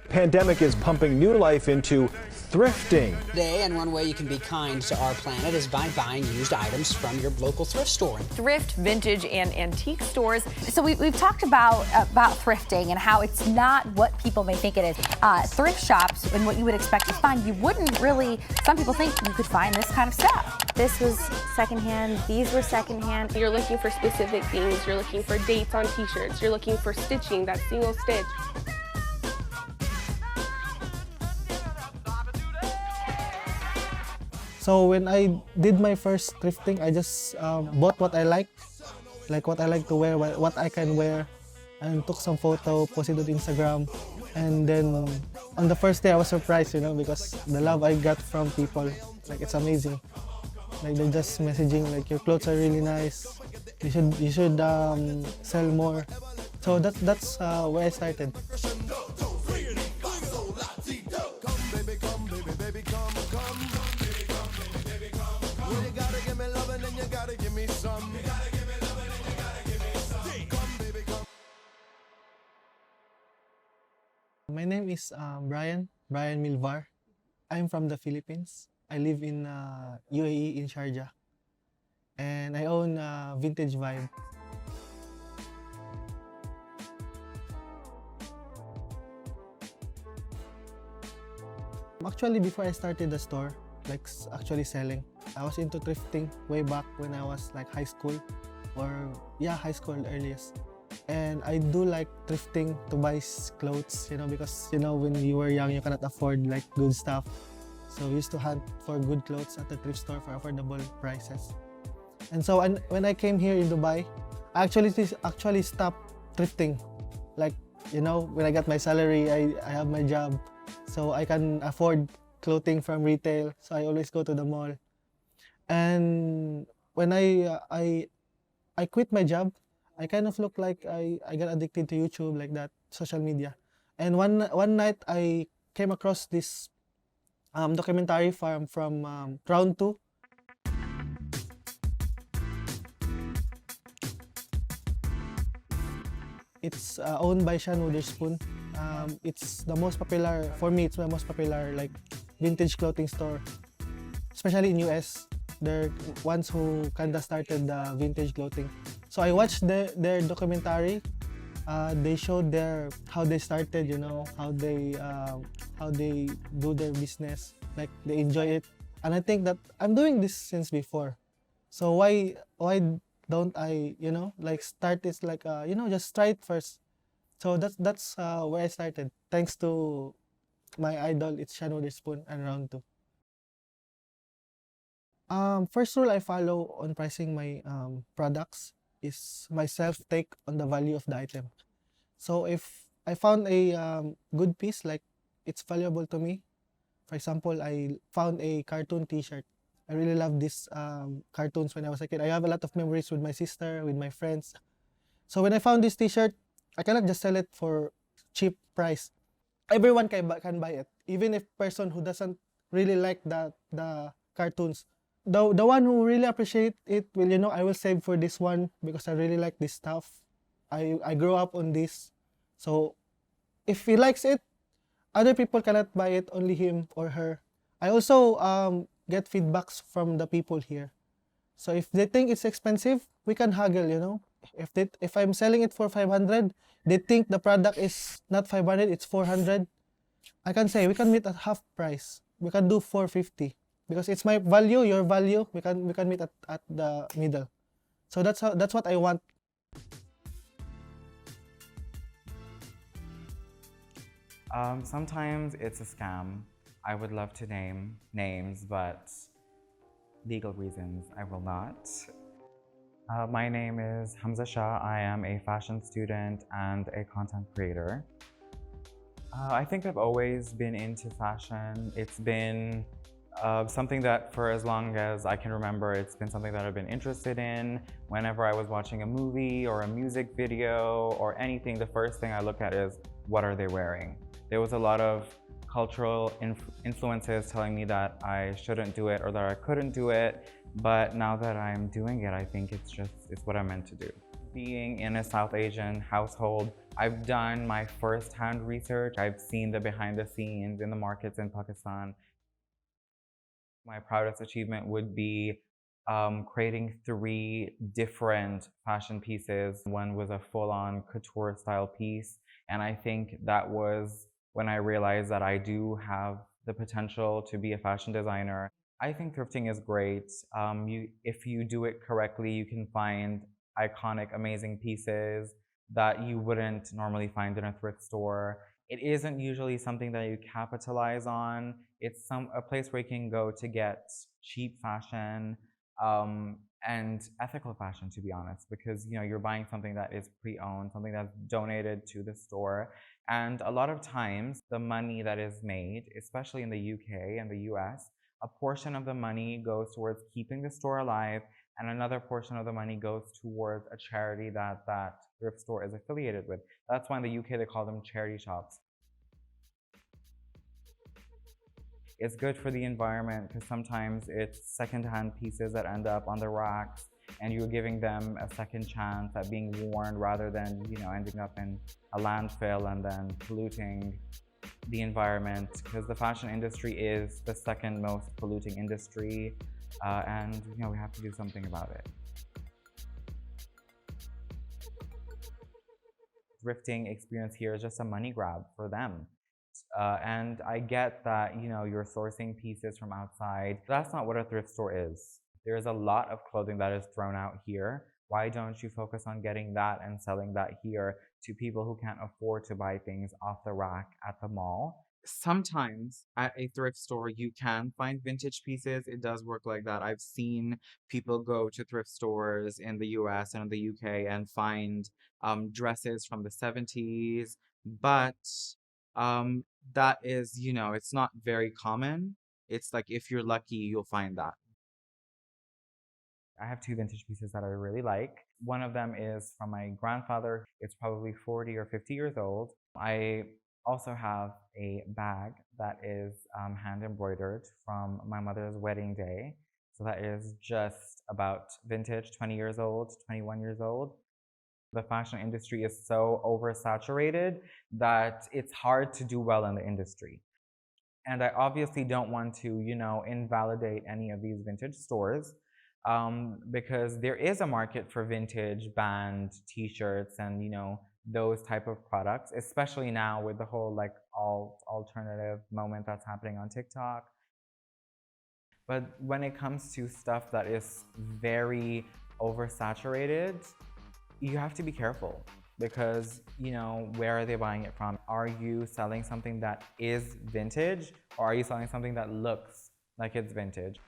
Pandemic is pumping new life into thrifting. Today, and one way you can be kind to our planet is by buying used items from your local thrift store. Thrift, vintage, and antique stores. So we've talked about thrifting and how it's not what people may think it is. Thrift shops and what you would expect to find, you wouldn't really, some people think you could find this kind of stuff. This was secondhand, these were secondhand. You're looking for specific things, you're looking for dates on t-shirts, you're looking for stitching, that single stitch. So when I did my first thrifting, I just bought what I like what I like to wear, what I can wear, and took some photo, posted it on Instagram. And then on the first day, I was surprised, you know, because the love I got from people, like it's amazing. Like they're just messaging like your clothes are really nice. You should sell more. So that's where I started. My name is Bryan Milvar. I'm from the Philippines. I live in UAE in Sharjah. And I own Vintage Vibe. Actually, before I started the store, like actually selling, I was into thrifting way back when I was like high school, or yeah, high school earliest. And I do like thrifting to buy clothes, you know, because you know when you were young, you cannot afford like good stuff. So we used to hunt for good clothes at the thrift store for affordable prices. And so when I came here in Dubai, I actually stopped thrifting. Like, you know, when I got my salary, I have my job, so I can afford clothing from retail. So I always go to the mall. And when I quit my job, I kind of look like I got addicted to YouTube, like that, social media. And one night I came across this documentary from Round 2. It's owned by Sean Witherspoon. It's the most popular, for me, it's the most popular like vintage clothing store, especially in US. They're ones who kinda started the vintage clothing. So I watched their documentary. They showed how they started, you know, how they do their business, like they enjoy it. And I think that I'm doing this since before. So why don't I, you know, like start this like you know, just try it first. So that's where I started. Thanks to my idol, it's Sean Witherspoon and Round 2. First rule I follow on pricing my products is my self-take on the value of the item. So if I found a good piece, like it's valuable to me. For example, I found a cartoon t-shirt. I really love these cartoons when I was a kid. I have a lot of memories with my sister, with my friends. So when I found this t-shirt, I cannot just sell it for cheap price. Everyone can buy it, even if person who doesn't really like the cartoons. The one who really appreciate it will, you know, I will save for this one because I really like this stuff. I grew up on this. So if he likes it, other people cannot buy it, only him or her. I also get feedbacks from the people here. So if they think it's expensive, we can haggle, you know. If I'm selling it for 500, they think the product is not 500, it's 400. I can say we can meet at half price. We can do 450. Because it's my value, your value, we can meet at the middle. So that's what I want. Sometimes it's a scam. I would love to name names, but legal reasons I will not. My name is Hamza Shah. I am a fashion student and a content creator. I think I've always been into fashion. It's been something that for as long as I can remember, it's been something that I've been interested in. Whenever I was watching a movie or a music video or anything, the first thing I look at is, what are they wearing? There was a lot of cultural influences telling me that I shouldn't do it or that I couldn't do it. But now that I'm doing it, I think it's what I'm meant to do. Being in a South Asian household, I've done my first-hand research. I've seen the behind the scenes in the markets in Pakistan. My proudest achievement would be creating 3 different fashion pieces. One was a full-on couture style piece, and I think that was when I realized that I do have the potential to be a fashion designer. I think thrifting is great. If you do it correctly, you can find iconic, amazing pieces that you wouldn't normally find in a thrift store. It isn't usually something that you capitalize on. It's a place where you can go to get cheap fashion and ethical fashion, to be honest, because you're buying something that is pre-owned, something that's donated to the store. And a lot of times, the money that is made, especially in the UK and the US, a portion of the money goes towards keeping the store alive, and another portion of the money goes towards a charity that thrift store is affiliated with. That's why in the UK they call them charity shops. It's good for the environment because sometimes it's secondhand pieces that end up on the racks and you're giving them a second chance at being worn rather than ending up in a landfill and then polluting the environment, because the fashion industry is the second most polluting industry, and we have to do something about it. Thrifting experience here is just a money grab for them. And I get that, you're sourcing pieces from outside. That's not what a thrift store is. There's a lot of clothing that is thrown out here. Why don't you focus on getting that and selling that here to people who can't afford to buy things off the rack at the mall? Sometimes at a thrift store, you can find vintage pieces. It does work like that. I've seen people go to thrift stores in the US and in the UK and find dresses from the 70s, but that is, it's not very common. It's like if you're lucky, you'll find that. I have 2 vintage pieces that I really like. One of them is from my grandfather. It's probably 40 or 50 years old. I also have a bag that is hand embroidered from my mother's wedding day. So that is just about vintage, 20 years old, 21 years old. The fashion industry is so oversaturated that it's hard to do well in the industry. And I obviously don't want to, invalidate any of these vintage stores, because there is a market for vintage band t-shirts and, those type of products, especially now with the whole alternative moment that's happening on TikTok. But when it comes to stuff that is very oversaturated, you have to be careful because, where are they buying it from? Are you selling something that is vintage, or are you selling something that looks like it's vintage?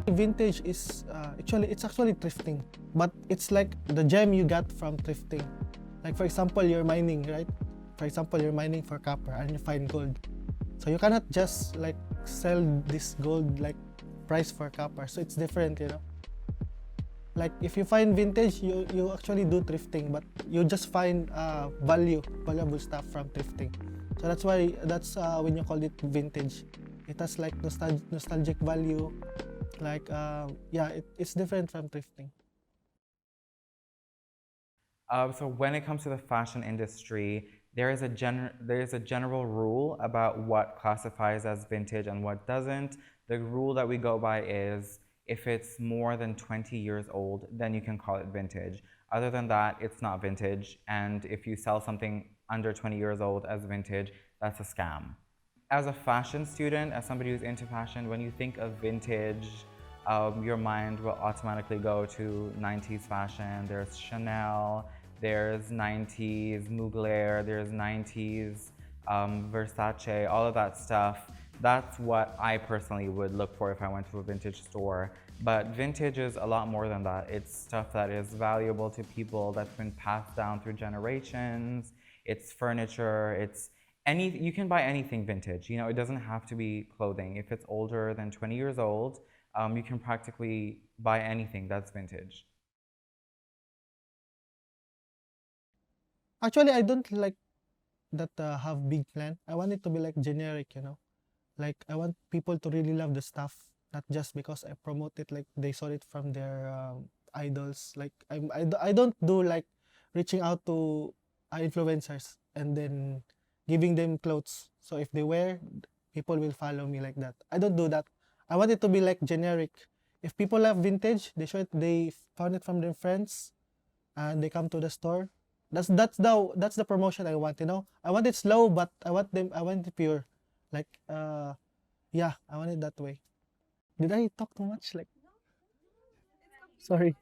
Vintage is it's actually thrifting, but it's like the gem you got from thrifting. Like for example, you're mining, right? For example, you're mining for copper and you find gold. So you cannot just sell this gold price for copper. So it's different, Like if you find vintage, you actually do thrifting, but you just find valuable stuff from thrifting. So that's when you call it vintage. It has nostalgic value. It's different from thrifting. So when it comes to the fashion industry, there is a general rule about what classifies as vintage and what doesn't. The rule that we go by is if it's more than 20 years old, then you can call it vintage. Other than that, it's not vintage. And if you sell something under 20 years old as vintage, that's a scam. As a fashion student, as somebody who's into fashion, when you think of vintage, your mind will automatically go to 90s fashion. There's Chanel, there's 90s Mugler, there's 90s Versace, all of that stuff. That's what I personally would look for if I went to a vintage store. But vintage is a lot more than that. It's stuff that is valuable to people, that's been passed down through generations. It's furniture, you can buy anything vintage. It doesn't have to be clothing. If it's older than 20 years old, you can practically buy anything that's vintage. Actually, I don't like that have big plan. I want it to be generic, Like I want people to really love the stuff not just because I promote it, like they saw it from their idols. Like I don't do like reaching out to influencers and then giving them clothes. So if they wear, people will follow me like that. I don't do that. I want it to be like generic. If people love vintage, they show it, they found it from their friends, and they come to the store. That's the promotion I want. You know, I want it slow, but I want it pure. Like yeah, I want it that way. Did I talk too much? Like, sorry.